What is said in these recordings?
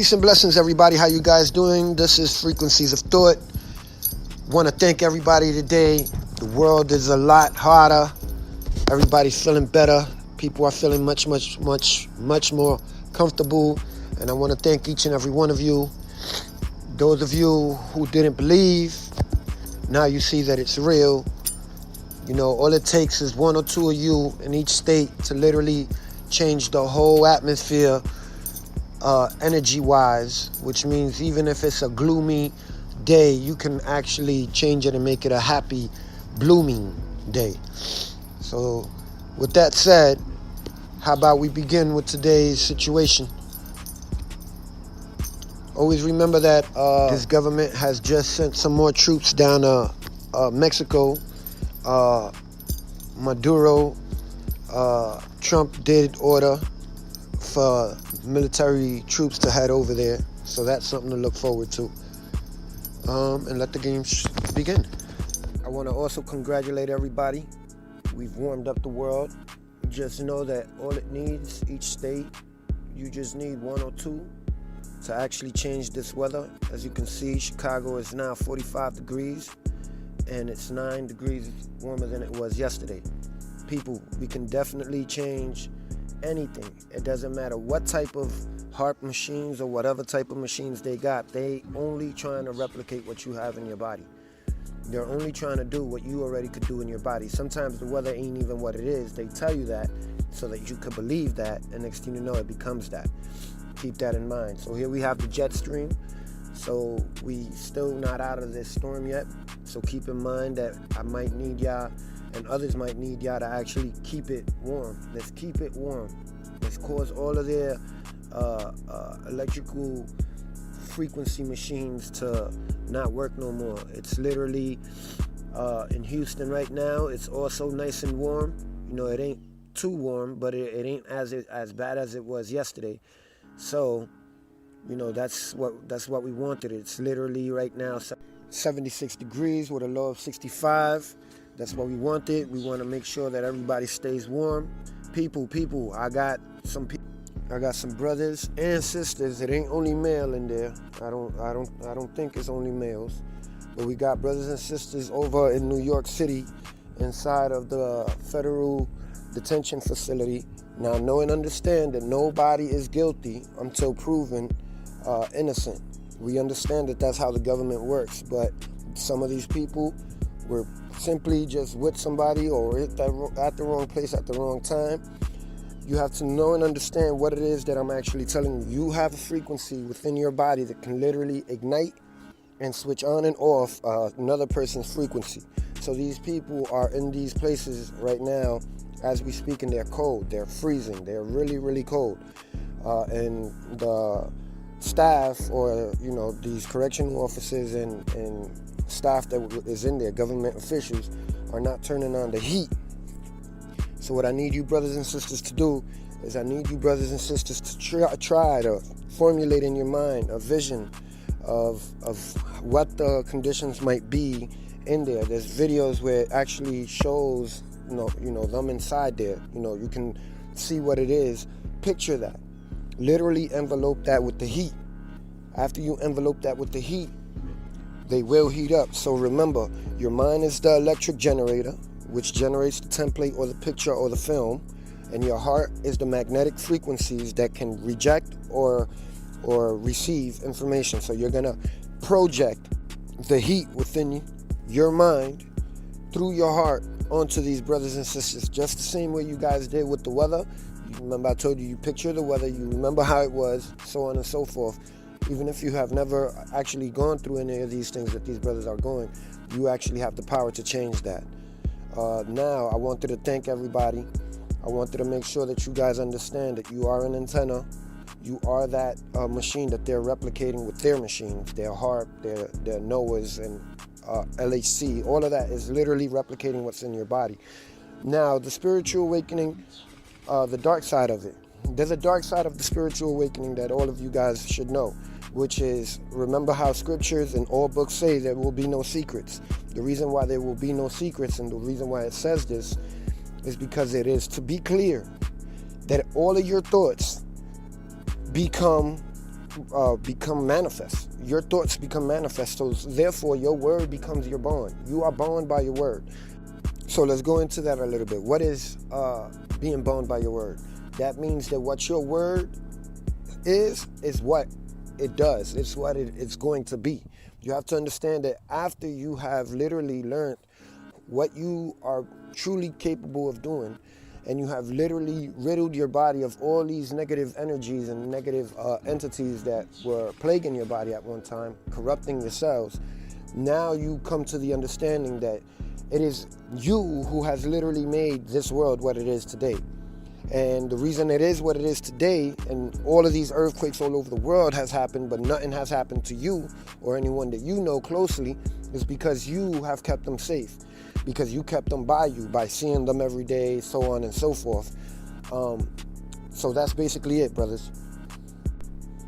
Peace and blessings, everybody. How you guys doing? This is Frequencies of Thought. Want to thank everybody today. The world is a lot harder. Everybody's feeling better. People are feeling much more comfortable. And I want to thank each and every one of you. Those of you who didn't believe, now you see that it's real. You know, all it takes is one or two of you in each state to literally change the whole atmosphere energy-wise, which means even if it's a gloomy day, you can actually change it and make it a happy, blooming day. So with that said, how about we begin with today's situation? Always remember that this government has just sent some more troops down to Mexico. Maduro, Trump did order for military troops to head over there, so that's something to look forward to. And let the games begin. I want to also congratulate everybody. We've warmed up the world. Just know that all it needs, each state, you just need one or two to actually change this weather. As you can see, Chicago is now 45 degrees and it's 9 degrees warmer than it was yesterday. People, we can definitely change anything. It doesn't matter what type of HARP machines or whatever type of machines they got. They only trying to replicate what you have in your body. They're only trying to do what you already could do in your body. Sometimes the weather ain't even what it is. They tell you that so that you could believe that, and next thing you know, it becomes that. Keep that in mind. So here we have the jet stream. So we still not out of this storm yet. So keep in mind that I might need y'all and others might need y'all to actually keep it warm. Let's keep it warm. Let's cause all of their electrical frequency machines to not work no more. It's literally in Houston right now. It's also nice and warm. You know, it ain't too warm, but it ain't as bad as it was yesterday. So, you know, that's what we wanted. It's literally right now 76 degrees with a low of 65. That's what we wanted. We want to make sure that everybody stays warm. People, I got some brothers and sisters. It ain't only male in there. I don't think it's only males. But we got brothers and sisters over in New York City inside of the federal detention facility. Now, know and understand that nobody is guilty until proven innocent. We understand that that's how the government works, but some of these people were simply just with somebody or at the wrong place at the wrong time. You have to know and understand what it is that I'm actually telling you. You have a frequency within your body that can literally ignite and switch on and off another person's frequency. So these people are in these places right now as we speak, and they're cold. They're freezing. They're really, really cold. And the staff, or you know, these correctional officers and staff that is in there, government officials, are not turning on the heat. So what I need you brothers and sisters to do is I need you brothers and sisters to try to formulate in your mind a vision of what the conditions might be in there. There's videos where it actually shows you know them inside there. You know, you can see what it is. Picture that. Literally envelope that with the heat. After you envelope that with the heat, they will heat up. So remember, your mind is the electric generator, which generates the template or the picture or the film, and your heart is the magnetic frequencies that can reject or receive information. So you're gonna project the heat within your mind through your heart onto these brothers and sisters, just the same way you guys did with the weather. You remember I told you, you picture the weather, you remember how it was, so on and so forth. Even if you have never actually gone through any of these things that these brothers are going, you actually have the power to change that. Now, I wanted to thank everybody. I wanted to make sure that you guys understand that you are an antenna. You are that machine that they're replicating with their machines, their HARP, their NOAAs, and LHC. All of that is literally replicating what's in your body. Now, the spiritual awakening, the dark side of it. There's a dark side of the spiritual awakening that all of you guys should know, which is, remember how scriptures and all books say there will be no secrets. The reason why there will be no secrets, and the reason why it says this, is because it is to be clear that all of your thoughts become become manifest. Your thoughts become manifest. So therefore, your word becomes your bond. You are bound by your word. So let's go into that a little bit. What is being bound by your word? That means that what your word is what it does. It's what it's going to be. You have to understand that after you have literally learned what you are truly capable of doing, and you have literally riddled your body of all these negative energies and negative entities that were plaguing your body at one time, corrupting your cells, now you come to the understanding that it is you who has literally made this world what it is today. And the reason it is what it is today, and all of these earthquakes all over the world has happened, but nothing has happened to you or anyone that you know closely, is because you have kept them safe. Because you kept them by you, by seeing them every day, so on and so forth. So that's basically it, brothers.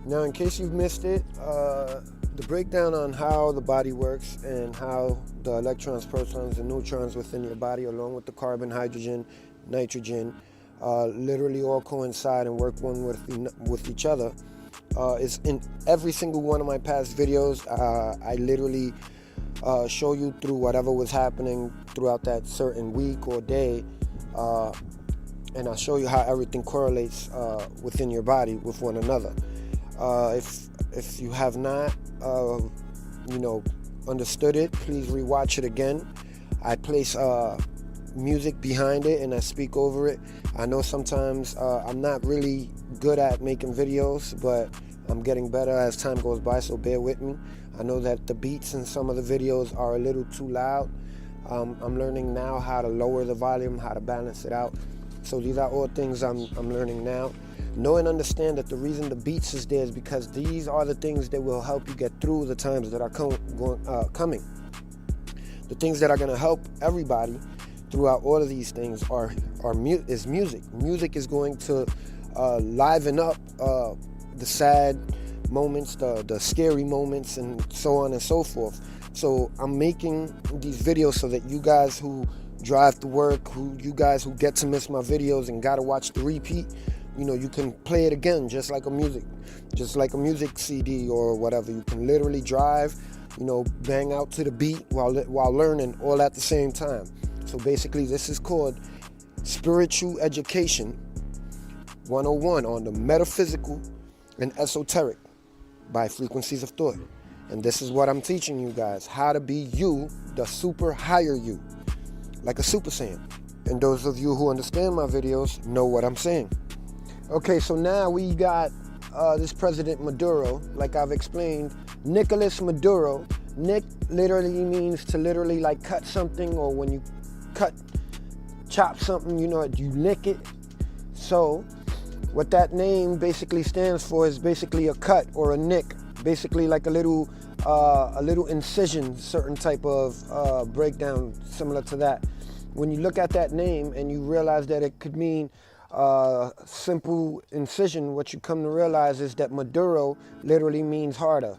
Now, in case you've missed it, the breakdown on how the body works and how the electrons, protons, and neutrons within your body, along with the carbon, hydrogen, nitrogen, literally all coincide and work one with each other, is in every single one of my past videos. I literally show you through whatever was happening throughout that certain week or day, and I'll show you how everything correlates within your body with one another. If you have not, understood it, please rewatch it again. I place music behind it and I speak over it. I know sometimes I'm not really good at making videos, but I'm getting better as time goes by, so bear with me. I know that the beats in some of the videos are a little too loud. I'm learning now how to lower the volume, how to balance it out. So these are all things I'm learning now. Know and understand that the reason the beats is there is because these are the things that will help you get through the times that are coming. The things that are going to help everybody throughout all of these things is music. Music is going to liven up the sad moments, the scary moments, and so on and so forth. So I'm making these videos so that you guys who drive to work, you guys who get to miss my videos and gotta watch the repeat, you can play it again, just like a music CD or whatever. You can literally drive, bang out to the beat while learning all at the same time. So basically, this is called Spiritual Education 101 on the metaphysical and esoteric by frequencies of thought. And this is what I'm teaching you guys, how to be you, the super higher you, like a Super Saiyan. And those of you who understand my videos know what I'm saying. Okay, so now we got this President Maduro, like I've explained, Nicolas Maduro. Nick literally means to literally like cut something, or when you chop something, you nick it. So what that name basically stands for is basically a cut or a nick, basically like a little incision, certain type of breakdown similar to that. When you look at that name and you realize that it could mean simple incision, what you come to realize is that Maduro literally means harder,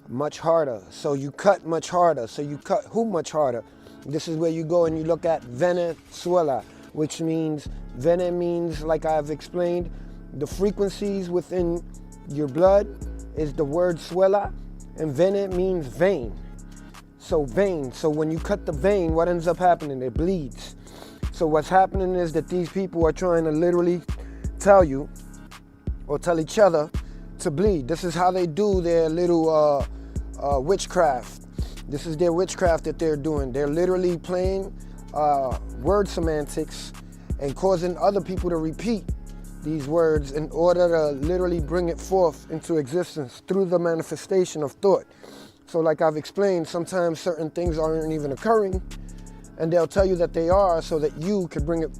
much harder. So you cut much harder. So you cut who much harder? This is where you go and you look at Venezuela, which means, Vene means, like I've explained, the frequencies within your blood is the word suela, and vene means vein. So vein. So when you cut the vein, what ends up happening? It bleeds. So what's happening is that these people are trying to literally tell you or tell each other to bleed. This is how they do their little witchcraft. This is their witchcraft that they're doing. They're literally playing word semantics and causing other people to repeat these words in order to literally bring it forth into existence through the manifestation of thought. So like I've explained, sometimes certain things aren't even occurring, and they'll tell you that they are so that you can bring it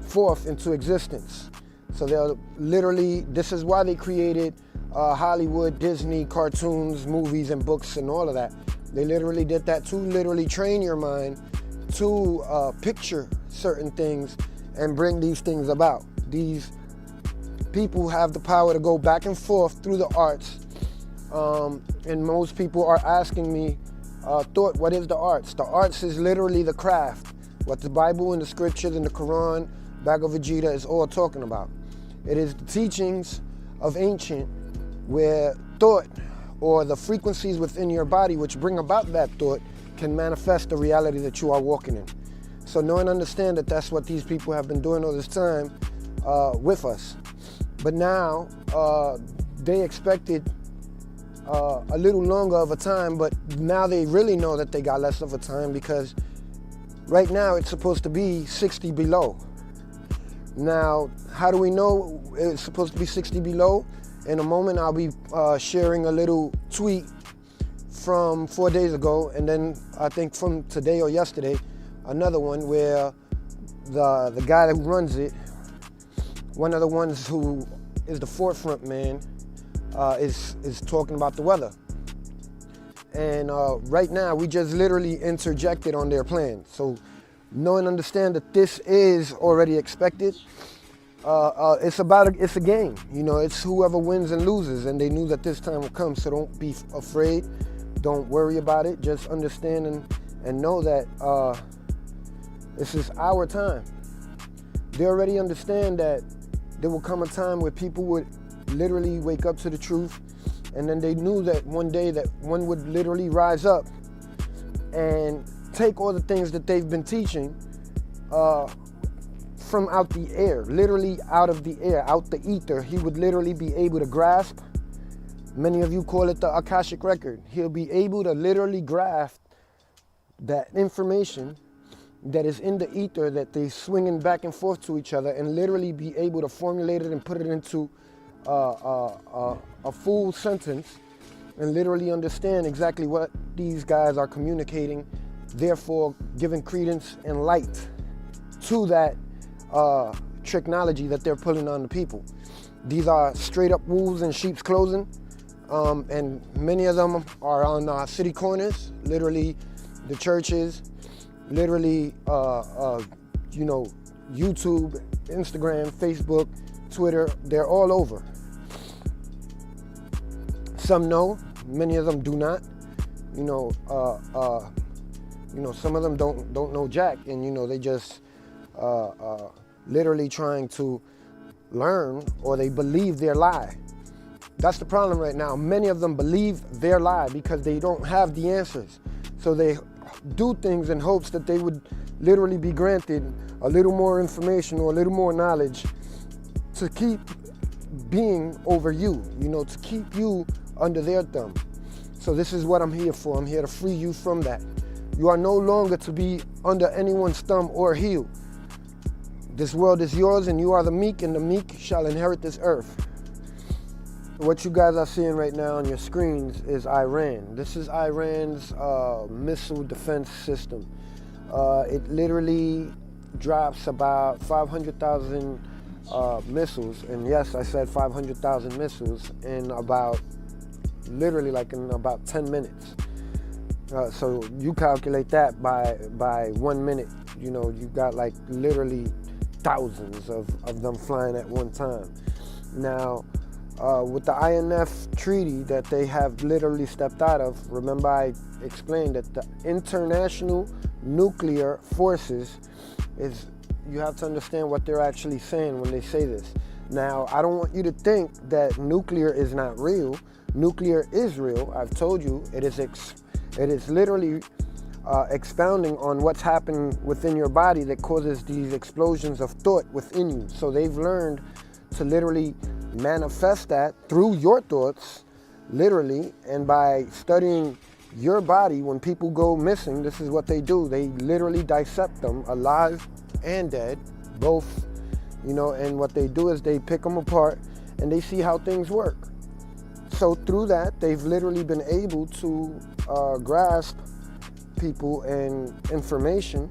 forth into existence. So they'll literally, this is why they created Hollywood, Disney, cartoons, movies, and books, and all of that. They literally did that to literally train your mind to picture certain things and bring these things about. These people have the power to go back and forth through the arts. And most people are asking me, thought, what is the arts? The arts is literally the craft. What the Bible and the scriptures and the Quran, Bhagavad Gita is all talking about. It is the teachings of ancient where thought or the frequencies within your body which bring about that thought can manifest the reality that you are walking in. So know and understand that that's what these people have been doing all this time with us. But now they expected a little longer of a time, but now they really know that they got less of a time, because right now it's supposed to be 60 below. Now, how do we know it's supposed to be 60 below? In a moment, I'll be sharing a little tweet from 4 days ago, and then I think from today or yesterday, another one where the guy that runs it, one of the ones who is the forefront man, is talking about the weather. And right now, we just literally interjected on their plan. So know and understand that this is already expected. It's a game, you know, it's whoever wins and loses, and they knew that this time would come, so don't be afraid, don't worry about it, just understand and know that this is our time. They already understand that there will come a time where people would literally wake up to the truth, and then they knew that one day that one would literally rise up and take all the things that they've been teaching from out the air, literally out of the air, out the ether. He would literally be able to grasp, many of you call it the Akashic record. He'll be able to literally grasp that information that is in the ether that they swinging back and forth to each other, and literally be able to formulate it and put it into a full sentence, and literally understand exactly what these guys are communicating, therefore giving credence and light to that technology that they're pulling on the people. These are straight up wolves in sheep's clothing, and many of them are on city corners, literally the churches, literally you know, YouTube, Instagram, Facebook, Twitter, they're all over. Some know, many of them do not. You know, some of them don't know jack, and you know, they just literally trying to learn, or they believe their lie. That's the problem right now. Many of them believe their lie because they don't have the answers. So they do things in hopes that they would literally be granted a little more information or a little more knowledge to keep being over you, you know, to keep you under their thumb. So this is what I'm here for. I'm here to free you from that. You are no longer to be under anyone's thumb or heel. This world is yours, and you are the meek, and the meek shall inherit this earth. What you guys are seeing right now on your screens is Iran. This is Iran's missile defense system. It literally drops about 500,000 missiles, and yes, I said 500,000 missiles in about, literally like in about 10 minutes. So you calculate that by 1 minute, you know, you got like literally thousands of them flying at one time. Now, with the INF treaty that they have literally stepped out of, remember I explained that the international nuclear forces is, you have to understand what they're actually saying when they say this. Now, I don't want you to think that nuclear is not real. Nuclear is real. I've told you it is literally expounding on what's happening within your body that causes these explosions of thought within you. So they've learned to literally manifest that through your thoughts, literally, and by studying your body. When people go missing, this is what they do. They literally dissect them, alive and dead, both, you know, and what they do is they pick them apart and they see how things work. So through that, they've literally been able to grasp people and information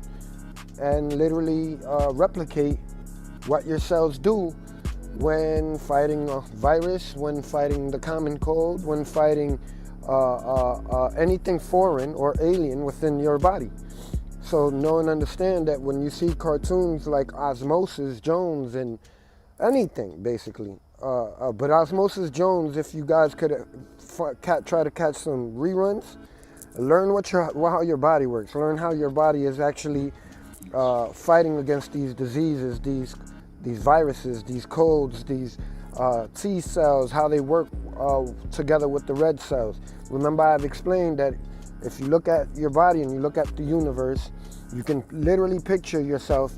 and literally replicate what your cells do when fighting a virus, when fighting the common cold, when fighting anything foreign or alien within your body. So know and understand that when you see cartoons like Osmosis Jones and anything, basically, but Osmosis Jones, if you guys could try to catch some reruns, learn how your body works. Learn how your body is actually fighting against these diseases, these viruses, these colds, these T cells, how they work together with the red cells. Remember, I've explained that if you look at your body and you look at the universe, you can literally picture yourself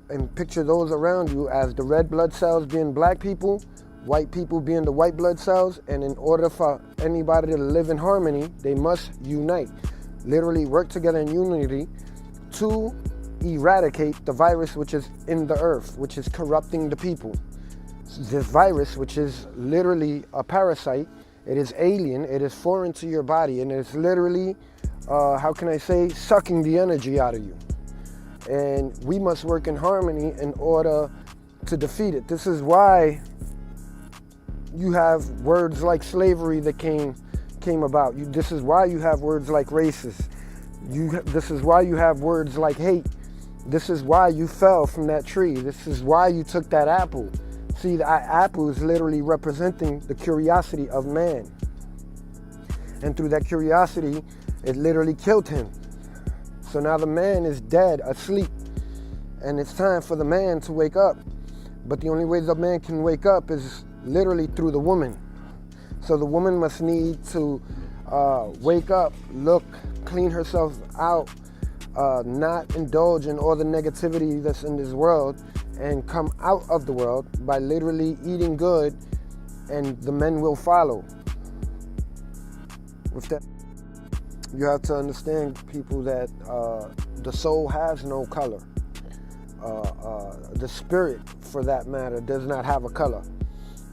and picture those around you as the red blood cells being black people, white people being the white blood cells, and in order for anybody to live in harmony, they must unite, literally work together in unity to eradicate the virus which is in the earth, which is corrupting the people. This virus, which is literally a parasite, it is alien, it is foreign to your body, and it's literally, how can I say, sucking the energy out of you. And we must work in harmony in order to defeat it. This is why you have words like slavery that came about. This is why you have words like racist. This is why you have words like hate. This is why you fell from that tree. This is why you took that apple. See, the apple is literally representing the curiosity of man. And through that curiosity, it literally killed him. So now the man is dead, asleep. And it's time for the man to wake up. But the only way the man can wake up is literally through the woman. So the woman must need to wake up, look, clean herself out, not indulge in all the negativity that's in this world, and come out of the world by literally eating good, and the men will follow. With that, you have to understand, people, that the soul has no color. The spirit, for that matter, does not have a color.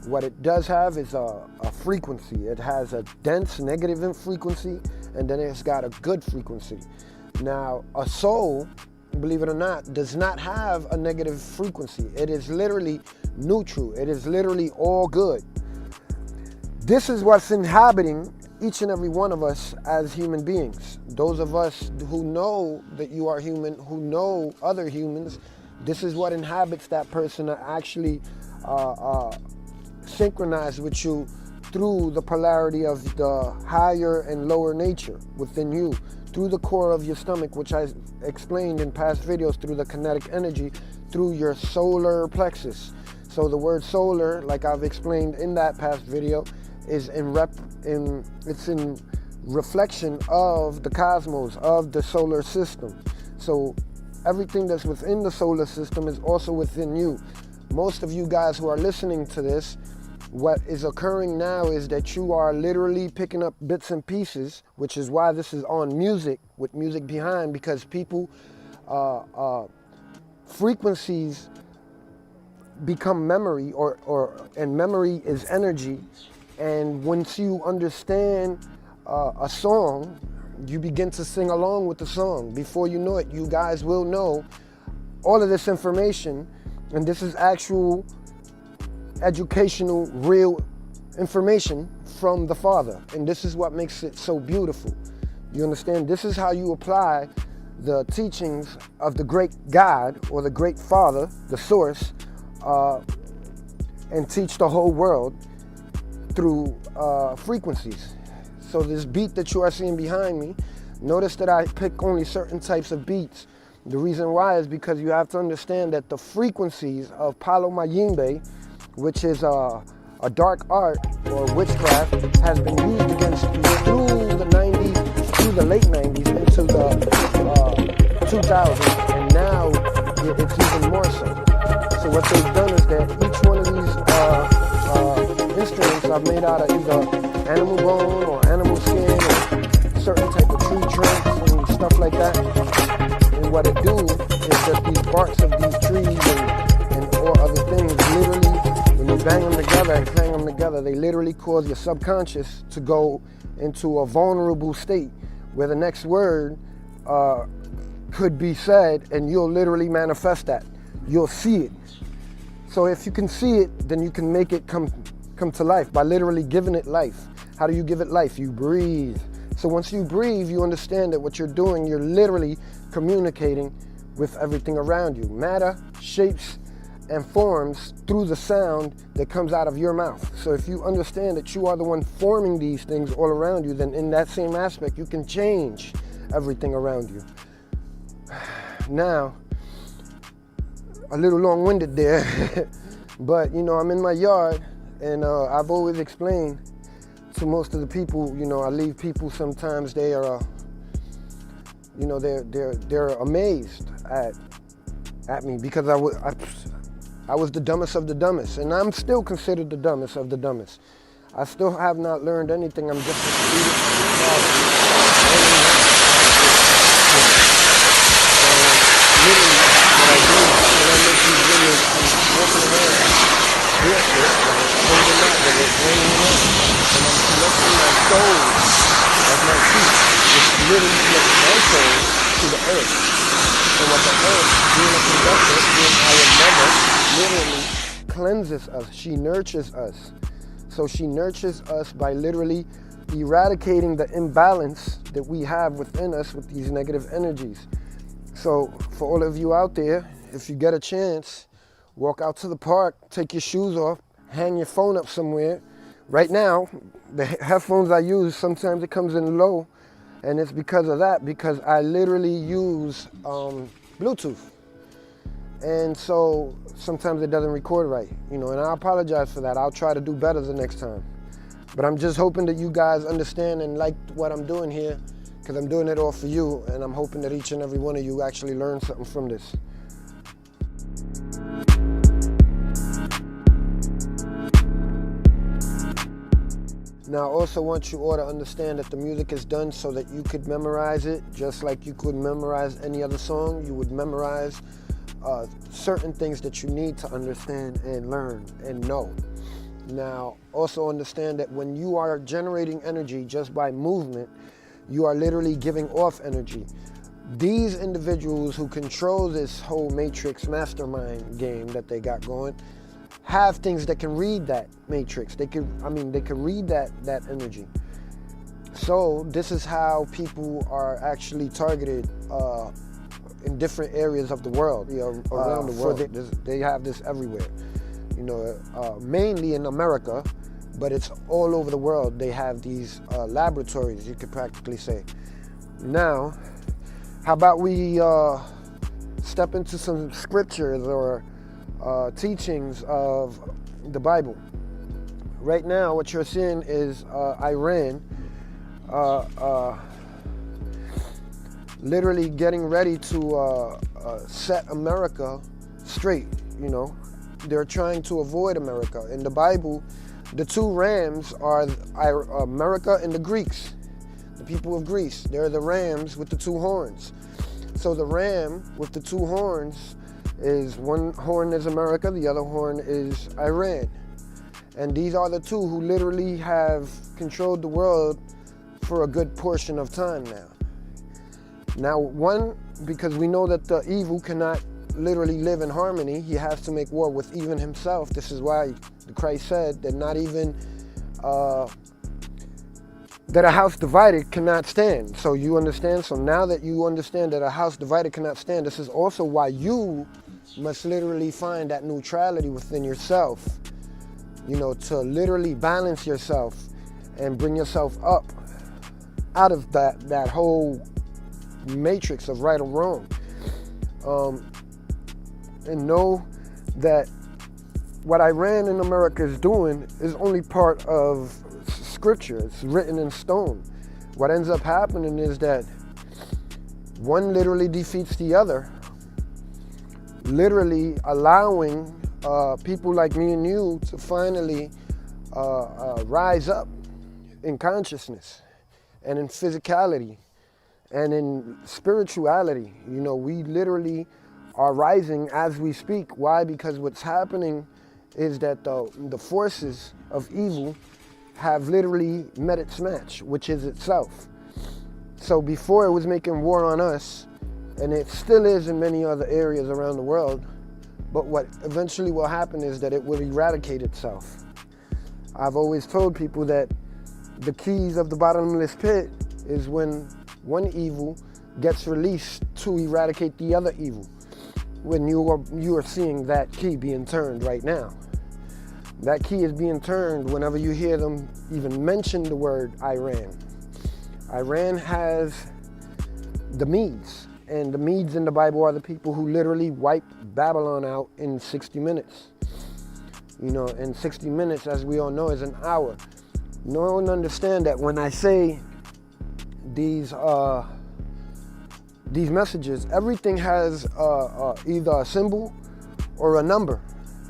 What it does have is a frequency. It has a dense negative frequency, and then it's got a good frequency. Now, a soul, believe it or not, does not have a negative frequency. It is literally neutral. It is literally all good. This is what's inhabiting each and every one of us as human beings. Those of us who know that you are human, who know other humans, this is what inhabits that person to actually synchronize with you through the polarity of the higher and lower nature within you, through the core of your stomach, which I explained in past videos, through the kinetic energy, through your solar plexus. So the word solar, like I've explained in that past video, is in reflection of the cosmos, of the solar system. So everything that's within the solar system is also within you. Most of you guys who are listening to this, what is occurring now is that you are literally picking up bits and pieces, which is why this is on music, with music behind, because people, frequencies become memory, and memory is energy. And once you understand a song, you begin to sing along with the song. Before you know it, you guys will know all of this information, and this is actual educational, real information from the Father. And this is what makes it so beautiful. You understand? This is how you apply the teachings of the great God, or the great Father, the source, and teach the whole world through frequencies. So this beat that you are seeing behind me, notice that I pick only certain types of beats. The reason why is because you have to understand that the frequencies of Palo Mayimbe, which is a dark art or witchcraft, has been used against you through the 90s, through the late 90s, into the 2000s, and now it's even more so. So what they've done is that each one of these instruments are made out of either animal bone or animal skin or certain type of tree trunks and stuff like that. And what it do is that these barks of these trees and or other things, literally, when you bang them together and clang them together, they literally cause your subconscious to go into a vulnerable state where the next word could be said, and you'll literally manifest that. You'll see it. So if you can see it, then you can make it come to life by literally giving it life. How do you give it life? You breathe. So once you breathe, you understand that what you're doing, you're literally communicating with everything around you. Matter, shapes, and forms through the sound that comes out of your mouth. So if you understand that you are the one forming these things all around you, then in that same aspect, you can change everything around you. Now, a little long-winded there, But, you know, I'm in my yard, and I've always explained to most of the people, you know, I leave people sometimes, they are, you know, they're amazed at me because I was the dumbest of the dumbest, and I'm still considered the dumbest of the dumbest. I still have not learned anything. I'm just a student of the Father. Literally, what I do when I make these videos, I'm walking around barefoot, holding out with it, raining up, and I'm connecting my soul of my feet, which literally connects my soul to the earth. And what the earth, being a conductor, being our mother, literally cleanses us. She nurtures us. So she nurtures us by literally eradicating the imbalance that we have within us with these negative energies. So for all of you out there, if you get a chance, walk out to the park, take your shoes off, hang your phone up somewhere. Right now, the headphones I use, sometimes it comes in low, and it's because of that, because I literally use Bluetooth. And so sometimes it doesn't record right, you know, and I apologize for that. I'll try to do better the next time. But I'm just hoping that you guys understand and like what I'm doing here, because I'm doing it all for you, and I'm hoping that each and every one of you actually learn something from this. Now, I also want you all to understand that the music is done so that you could memorize it, just like you could memorize any other song. You would memorize certain things that you need to understand and learn and know. Now, also understand that when you are generating energy just by movement, you are literally giving off energy. These individuals who control this whole matrix mastermind game that they got going have things that can read that matrix. They can read that energy. So this is how people are actually targeted in different areas of the world, you know, around the world. They have this everywhere, you know, mainly in America, but it's all over the world. They have these laboratories, you could practically say. Now, how about we step into some scriptures or teachings of the Bible. Right now, what you're seeing is Iran literally getting ready to set America straight, you know. They're trying to avoid America. In the Bible, the two rams are America and the Greeks, the people of Greece. They're the rams with the two horns. So the ram with the two horns is, one horn is America, the other horn is Iran. And these are the two who literally have controlled the world for a good portion of time now. Now, one, because we know that the evil cannot literally live in harmony, he has to make war with even himself. This is why Christ said that not even, that a house divided cannot stand. So you understand? So now that you understand that a house divided cannot stand, this is also why you must literally find that neutrality within yourself, you know, to literally balance yourself and bring yourself up out of that whole matrix of right or wrong. And know that what Iran in America is doing is only part of scripture. It's written in stone. What ends up happening is that one literally defeats the other, literally allowing people like me and you to finally rise up in consciousness and in physicality and in spirituality. You know, we literally are rising as we speak. Why? Because what's happening is that the forces of evil have literally met its match, which is itself. So before it was making war on us, and it still is in many other areas around the world, but what eventually will happen is that it will eradicate itself. I've always told people that the keys of the bottomless pit is when one evil gets released to eradicate the other evil. When you are seeing that key being turned right now. That key is being turned whenever you hear them even mention the word Iran. Iran has the Medes, and the Medes in the Bible are the people who literally wiped Babylon out in 60 minutes. You know, and 60 minutes, as we all know, is an hour. No one understand that when I say these messages, everything has either a symbol or a number.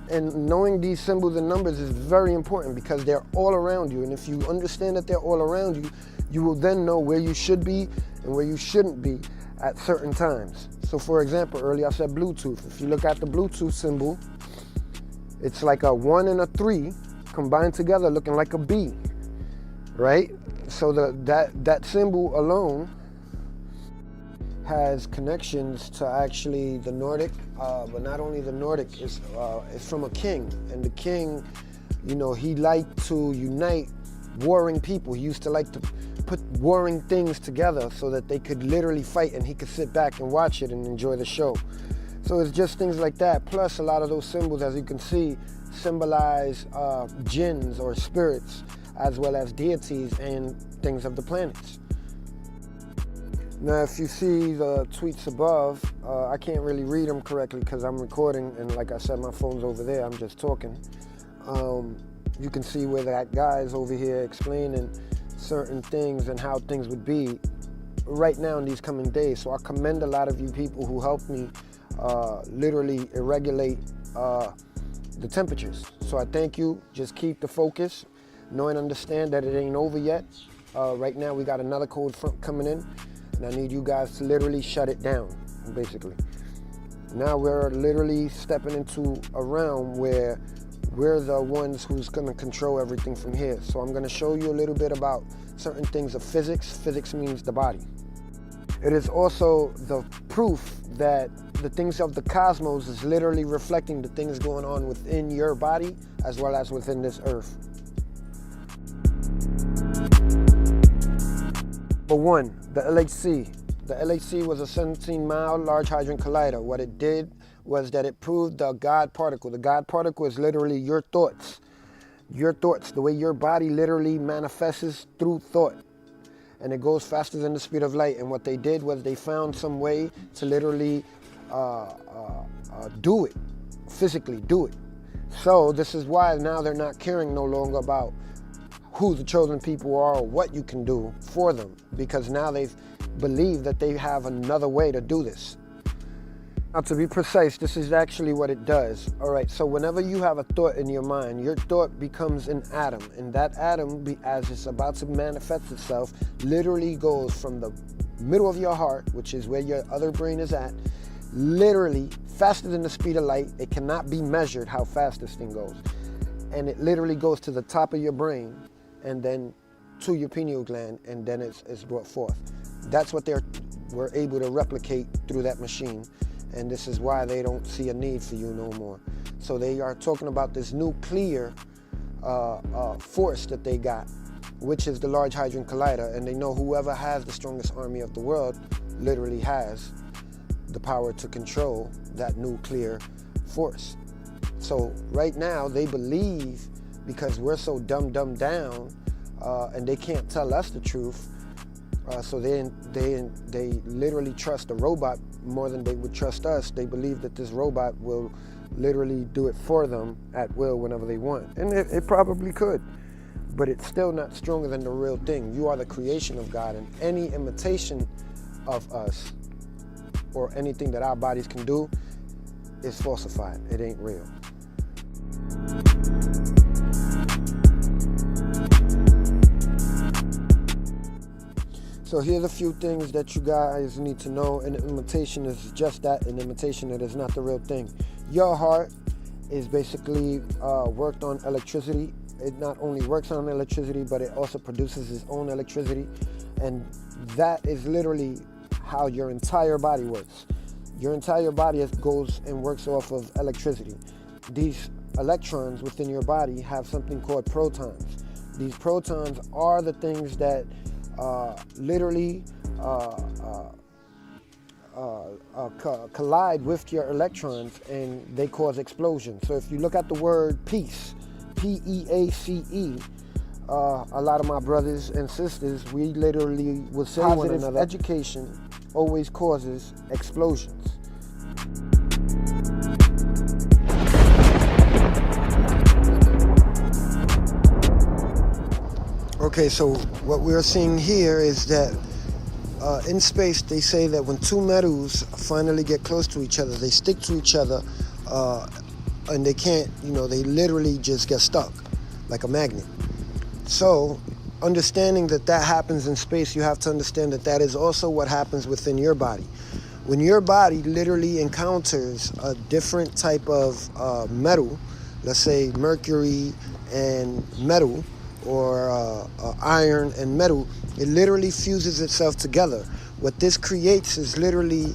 And knowing these symbols and numbers is very important because they're all around you. And if you understand that they're all around you, you will then know where you should be and where you shouldn't be at certain times. So for example, earlier I said Bluetooth. If you look at the Bluetooth symbol, it's like a 1 and a 3 combined together looking like a B, right? So that symbol alone has connections to actually the Nordic, but not only the Nordic, it's from a king. And the king, you know, he liked to unite warring people. He used to like to put warring things together so that they could literally fight and he could sit back and watch it and enjoy the show. So it's just things like that. Plus a lot of those symbols, as you can see, symbolize jinns or spirits, as well as deities and things of the planets. Now, if you see the tweets above, I can't really read them correctly because I'm recording, and like I said, my phone's over there, I'm just talking. You can see where that guy is over here explaining certain things and how things would be right now in these coming days. So I commend a lot of you people who helped me literally regulate the temperatures. So I thank you. Just keep the focus. Know and understand that it ain't over yet. Right now we got another cold front coming in, and I need you guys to literally shut it down, basically. Now we're literally stepping into a realm where we're the ones who's gonna control everything from here. So I'm gonna show you a little bit about certain things of physics. Physics means the body. It is also the proof that the things of the cosmos is literally reflecting the things going on within your body as well as within this earth. Number one, the LHC. The LHC was a 17-mile Large Hadron Collider. What it did was that it proved the God particle. The God particle is literally your thoughts. Your thoughts, the way your body literally manifests through thought. And it goes faster than the speed of light. And what they did was they found some way to literally do it, physically do it. So this is why now they're not caring no longer about who the chosen people are or what you can do for them, because now they've believed that they have another way to do this. Now, to be precise, this is actually what it does. All right, so whenever you have a thought in your mind, your thought becomes an atom, and that atom, as it's about to manifest itself, literally goes from the middle of your heart, which is where your other brain is at, literally faster than the speed of light. It cannot be measured how fast this thing goes. And it literally goes to the top of your brain and then to your pineal gland, and then it's brought forth. That's what we're able to replicate through that machine. And this is why they don't see a need for you no more. So they are talking about this nuclear force that they got, which is the Large Hadron Collider. And they know whoever has the strongest army of the world literally has the power to control that nuclear force. So right now they believe, because we're so dumbed down and they can't tell us the truth, so they literally trust the robot more than they would trust us. They believe that this robot will literally do it for them at will whenever they want. And it probably could, but it's still not stronger than the real thing. You are the creation of God, and any imitation of us or anything that our bodies can do is falsified. It ain't real. So here's a few things that you guys need to know. An imitation is just that, an imitation. It is not the real thing. Your heart is basically worked on electricity. It not only works on electricity, but it also produces its own electricity. And that is literally how your entire body works. Your entire body goes and works off of electricity. These electrons within your body have something called protons. These protons are the things that literally collide with your electrons, and they cause explosions. So if you look at the word peace, P-E-A-C-E, a lot of my brothers and sisters, we literally will say one another, education always causes explosions. Okay, so what we're seeing here is that in space, they say that when two metals finally get close to each other, they stick to each other, and they can't, they literally just get stuck like a magnet. So, understanding that that happens in space, you have to understand that that is also what happens within your body. When your body literally encounters a different type of metal, let's say mercury and metal, or iron and metal, it literally fuses itself together. What this creates is literally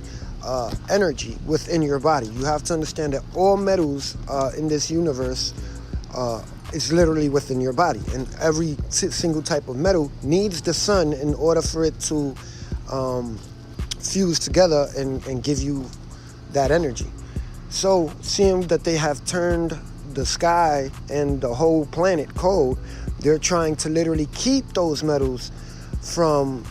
energy within your body. You have to understand that all metals in this universe is literally within your body, and every single type of metal needs the sun in order for it to fuse together and give you that energy. So, seeing that they have turned the sky and the whole planet cold, they're trying to literally keep those metals from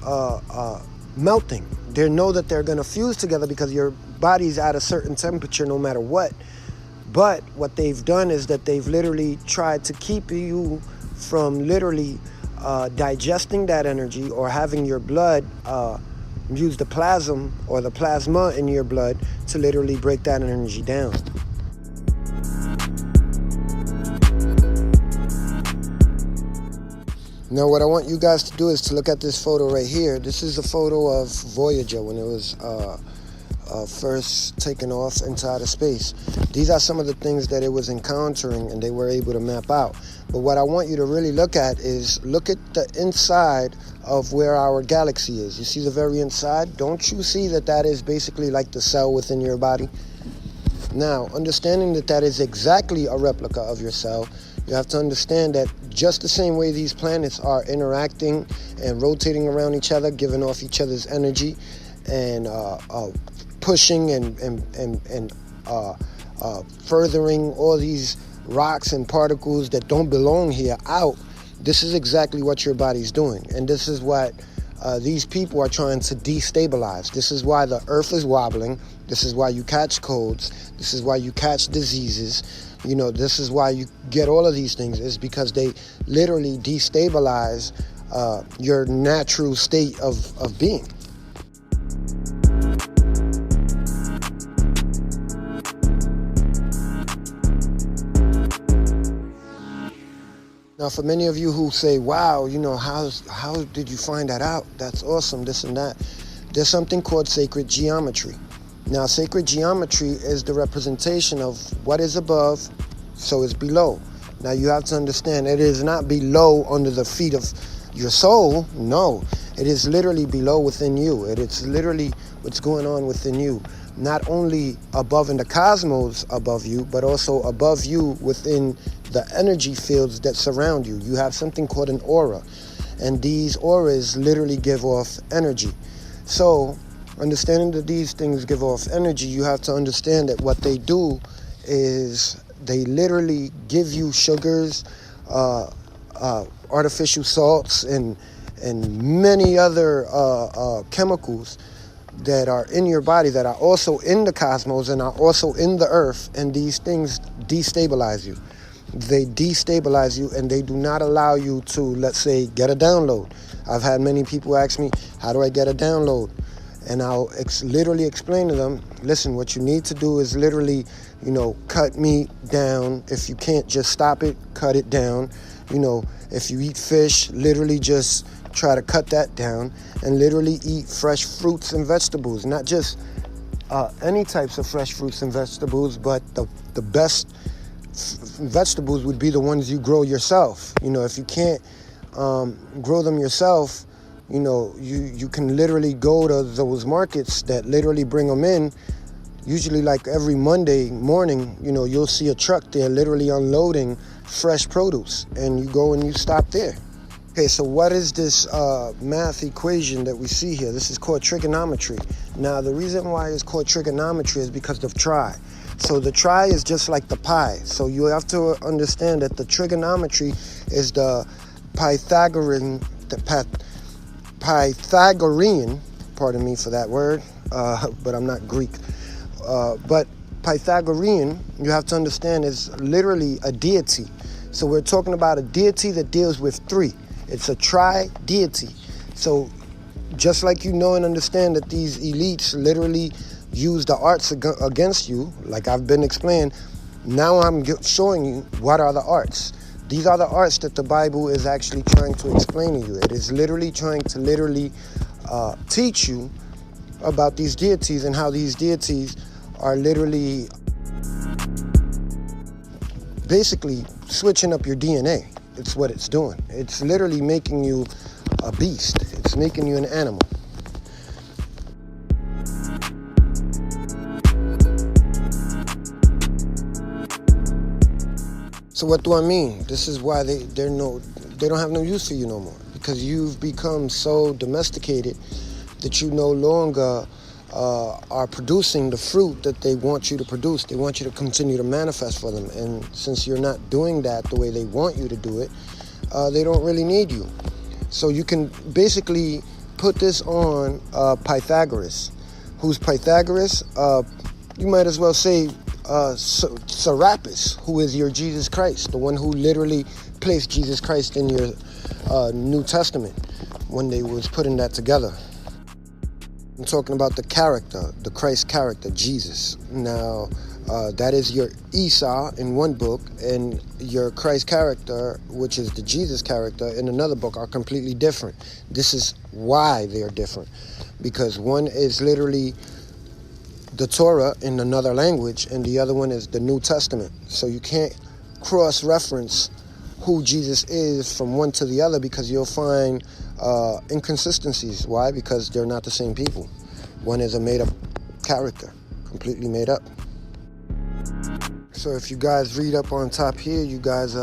melting. They know that they're going to fuse together because your body's at a certain temperature no matter what. But what they've done is that they've literally tried to keep you from literally digesting that energy, or having your blood use the plasma or the plasma in your blood to literally break that energy down. Now what I want you guys to do is to look at this photo right here. This is a photo of Voyager when it was first taken off into outer space. These are some of the things that it was encountering and they were able to map out. But what I want you to really look at is, look at the inside of where our galaxy is. You see the very inside? Don't you see that that is basically like the cell within your body? Now, understanding that that is exactly a replica of your cell, you have to understand that just the same way these planets are interacting and rotating around each other, giving off each other's energy, and pushing and furthering all these rocks and particles that don't belong here out, this is exactly what your body's doing. And this is what these people are trying to destabilize. This is why the earth is wobbling. This is why you catch colds. This is why you catch diseases. This is why you get all of these things, is because they literally destabilize your natural state of being. Now, for many of you who say, wow, how did you find that out? That's awesome, this and that. There's something called sacred geometry. Now, sacred geometry is the representation of what is above, so is below. Now, you have to understand, it is not below under the feet of your soul. No, it is literally below within you. It is literally what's going on within you. Not only above in the cosmos above you, but also above you within the energy fields that surround you. You have something called an aura, and these auras literally give off energy. So, understanding that these things give off energy, you have to understand that what they do is they literally give you sugars, artificial salts, and many other chemicals that are in your body, that are also in the cosmos and are also in the earth, and these things destabilize you. They destabilize you, and they do not allow you to, let's say, get a download. I've had many people ask me, how do I get a download? And I'll literally explain to them, listen, what you need to do is literally, cut meat down. If you can't just stop it, cut it down. If you eat fish, literally just try to cut that down, and literally eat fresh fruits and vegetables. Not just any types of fresh fruits and vegetables, but the best vegetables would be the ones you grow yourself. If you can't grow them yourself, you can literally go to those markets that literally bring them in. Usually, like every Monday morning, you'll see a truck there literally unloading fresh produce, and you go and you stop there. Okay, so what is this math equation that we see here? This is called trigonometry. Now, the reason why it's called trigonometry is because of tri. So the tri is just like the pi. So you have to understand that the trigonometry is the Pythagorean, pardon me for that word, but I'm not Greek. But Pythagorean, you have to understand, is literally a deity. So we're talking about a deity that deals with three. It's a tri-deity. So just like you know and understand that these elites literally use the arts against you, like I've been explaining, now I'm showing you what are the arts. These are the arts that the Bible is actually trying to explain to you. It is literally trying to teach you about these deities and how these deities are literally basically switching up your DNA. It's what it's doing. It's literally making you a beast. It's making you an animal. So what do I mean? This is why they don't have no use for you no more, because you've become so domesticated that you no longer are producing the fruit that they want you to produce. They want you to continue to manifest for them, and since you're not doing that the way they want you to do it, they don't really need you. So you can basically put this on Pythagoras. Who's Pythagoras? You might as well say Serapis, who is your Jesus Christ, the one who literally placed Jesus Christ in your New Testament when they was putting that together. I'm talking about the character, the Christ character, Jesus. Now, that is your Esau in one book, and your Christ character, which is the Jesus character, in another book, are completely different. This is why they are different, because one is literally the Torah in another language, and the other one is the New Testament. So you can't cross-reference who Jesus is from one to the other, because you'll find inconsistencies. Why? Because they're not the same people. One is a made-up character, completely made up. So if you guys read up on top here, you guys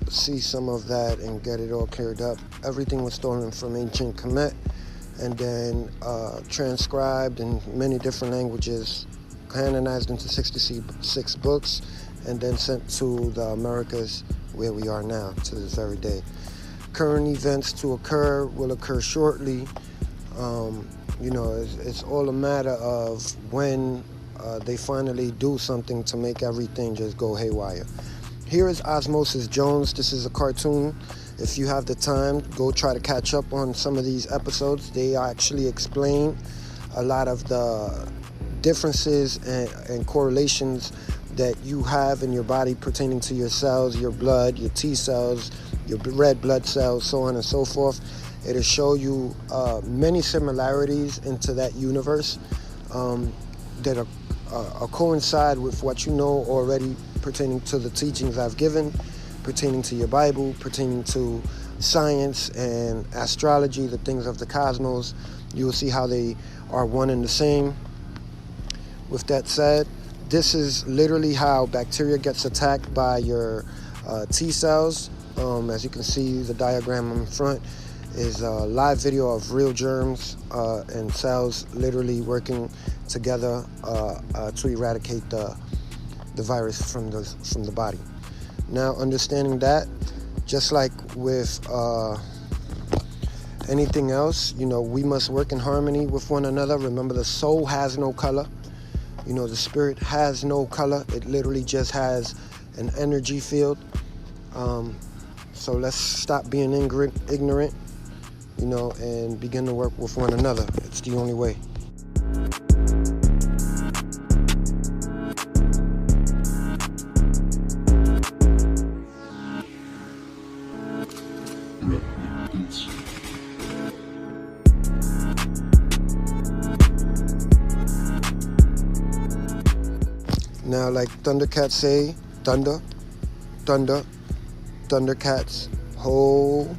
see some of that and get it all cleared up. Everything was stolen from ancient Kemet, and then transcribed in many different languages, canonized into 66 books, and then sent to the Americas, where we are now, to this very day. Current events to occur will occur shortly. It's all a matter of when they finally do something to make everything just go haywire. Here is Osmosis Jones. This is a cartoon. If you have the time, go try to catch up on some of these episodes. They actually explain a lot of the differences and correlations that you have in your body pertaining to your cells, your blood, your T cells, your red blood cells, so on and so forth. It'll show you many similarities into that universe that coincide with what you know already pertaining to the teachings I've given, pertaining to your Bible, pertaining to science and astrology, the things of the cosmos. You will see how they are one and the same. With that said, this is literally how bacteria gets attacked by your T cells. As you can see, the diagram in front is a live video of real germs and cells literally working together to eradicate the virus from the body. Now, understanding that, just like with anything else, we must work in harmony with one another. Remember, the soul has no color. The spirit has no color. It literally just has an energy field. So let's stop being ignorant, and begin to work with one another. It's the only way. Now, like Thundercats say, thunder, Thundercats, whole.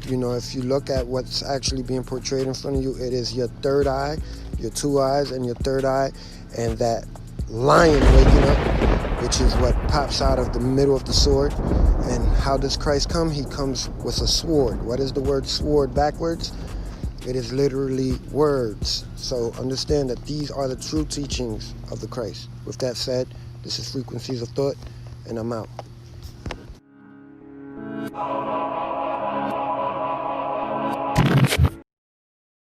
If you look at what's actually being portrayed in front of you, it is your third eye, your two eyes, and your third eye, and that lion waking up, which is what pops out of the middle of the sword. And how does Christ come? He comes with a sword. What is the word sword backwards? It is literally words. So understand that these are the true teachings of the Christ. With that said, this is Frequencies of Thought, and I'm out.